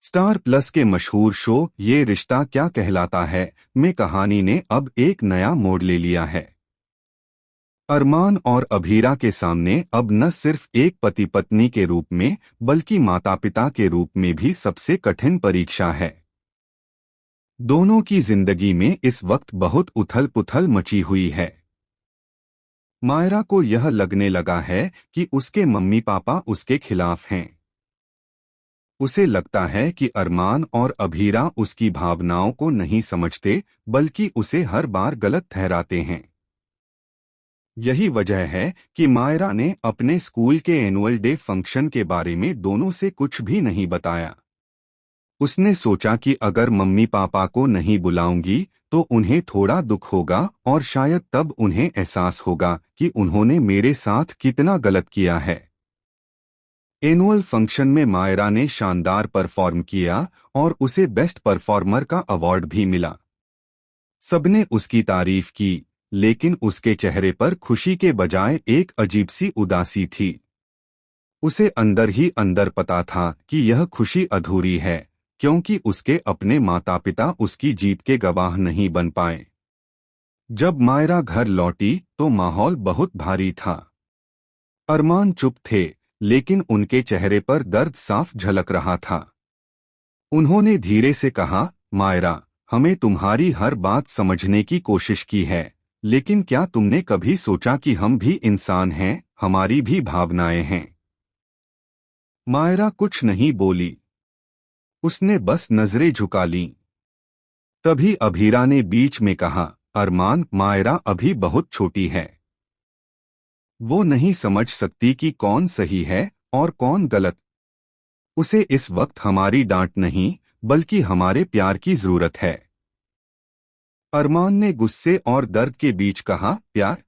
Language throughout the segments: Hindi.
स्टार प्लस के मशहूर शो ये रिश्ता क्या कहलाता है में कहानी ने अब एक नया मोड़ ले लिया है। अरमान और अभीरा के सामने अब न सिर्फ एक पति पत्नी के रूप में बल्कि माता पिता के रूप में भी सबसे कठिन परीक्षा है। दोनों की जिंदगी में इस वक्त बहुत उथल पुथल मची हुई है। मायरा को यह लगने लगा है कि उसके मम्मी पापा उसके खिलाफ हैं। उसे लगता है कि अरमान और अभीरा उसकी भावनाओं को नहीं समझते बल्कि उसे हर बार गलत ठहराते हैं। यही वजह है कि मायरा ने अपने स्कूल के एनुअल डे फंक्शन के बारे में दोनों से कुछ भी नहीं बताया। उसने सोचा कि अगर मम्मी पापा को नहीं बुलाऊंगी तो उन्हें थोड़ा दुख होगा और शायद तब उन्हें एहसास होगा कि उन्होंने मेरे साथ कितना गलत किया है। एनुअल फंक्शन में मायरा ने शानदार परफॉर्म किया और उसे बेस्ट परफॉर्मर का अवार्ड भी मिला। सबने उसकी तारीफ की, लेकिन उसके चेहरे पर खुशी के बजाय एक अजीब सी उदासी थी। उसे अंदर ही अंदर पता था कि यह खुशी अधूरी है, क्योंकि उसके अपने माता पिता उसकी जीत के गवाह नहीं बन पाए। जब मायरा घर लौटी तो माहौल बहुत भारी था। अरमान चुप थे, लेकिन उनके चेहरे पर दर्द साफ झलक रहा था। उन्होंने धीरे से कहा, मायरा, हमें तुम्हारी हर बात समझने की कोशिश की है, लेकिन क्या तुमने कभी सोचा कि हम भी इंसान हैं, हमारी भी भावनाएं हैं? मायरा कुछ नहीं बोली। उसने बस नजरें झुका लीं। तभी अभीरा ने बीच में कहा, अरमान, मायरा अभी बहुत छोटी है। वो नहीं समझ सकती कि कौन सही है और कौन गलत। उसे इस वक्त हमारी डांट नहीं बल्कि हमारे प्यार की जरूरत है। अरमान ने गुस्से और दर्द के बीच कहा, प्यार?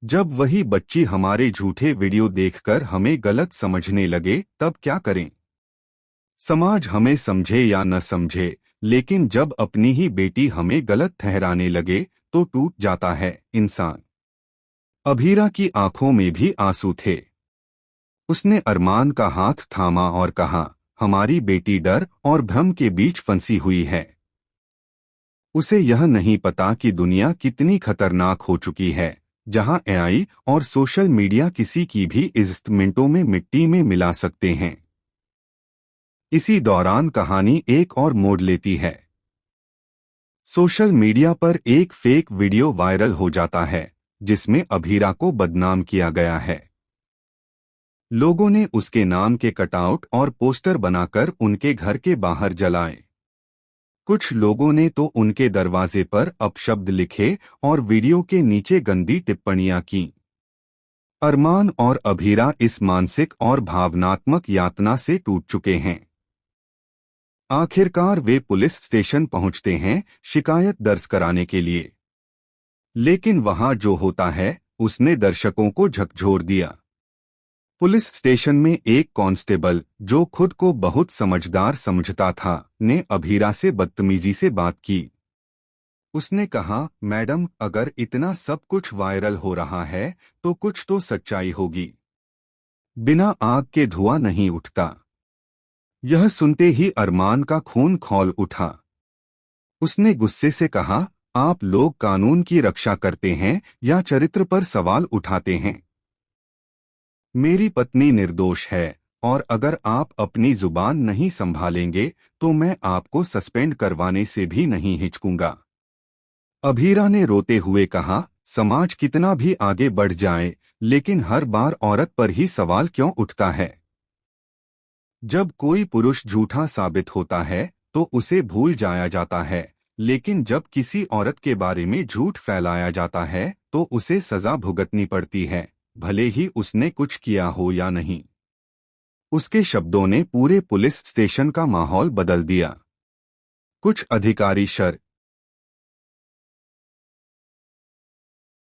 जब वही बच्ची हमारे झूठे वीडियो देखकर हमें गलत समझने लगे तब क्या करें? समाज हमें समझे या न समझे, लेकिन जब अपनी ही बेटी हमें गलत ठहराने लगे तो टूट जाता है इंसान। अभीरा की आंखों में भी आंसू थे। उसने अरमान का हाथ थामा और कहा, हमारी बेटी डर और भ्रम के बीच फंसी हुई है। उसे यह नहीं पता कि दुनिया कितनी खतरनाक हो चुकी है, जहां एआई और सोशल मीडिया किसी की भी इज्जत मिनटों में मिट्टी में मिला सकते हैं। इसी दौरान कहानी एक और मोड़ लेती है। सोशल मीडिया पर एक फेक वीडियो वायरल हो जाता है जिसमें अभीरा को बदनाम किया गया है। लोगों ने उसके नाम के कटआउट और पोस्टर बनाकर उनके घर के बाहर जलाए। कुछ लोगों ने तो उनके दरवाजे पर अपशब्द लिखे और वीडियो के नीचे गंदी टिप्पणियां की। अरमान और अभीरा इस मानसिक और भावनात्मक यातना से टूट चुके हैं। आखिरकार वे पुलिस स्टेशन पहुंचते हैं शिकायत दर्ज कराने के लिए, लेकिन वहां जो होता है उसने दर्शकों को झकझोर दिया। पुलिस स्टेशन में एक कांस्टेबल, जो खुद को बहुत समझदार समझता था, ने अभीरा से बदतमीजी से बात की। उसने कहा, मैडम, अगर इतना सब कुछ वायरल हो रहा है तो कुछ तो सच्चाई होगी। बिना आग के धुआं नहीं उठता। यह सुनते ही अरमान का खून खौल उठा। उसने गुस्से से कहा, आप लोग कानून की रक्षा करते हैं या चरित्र पर सवाल उठाते हैं? मेरी पत्नी निर्दोष है और अगर आप अपनी जुबान नहीं संभालेंगे तो मैं आपको सस्पेंड करवाने से भी नहीं हिचकूंगा। अभीरा ने रोते हुए कहा, समाज कितना भी आगे बढ़ जाए, लेकिन हर बार औरत पर ही सवाल क्यों उठता है? जब कोई पुरुष झूठा साबित होता है तो उसे भूल जाया जाता है, लेकिन जब किसी औरत के बारे में झूठ फैलाया जाता है तो उसे सजा भुगतनी पड़ती है, भले ही उसने कुछ किया हो या नहीं। उसके शब्दों ने पूरे पुलिस स्टेशन का माहौल बदल दिया। कुछ अधिकारी शर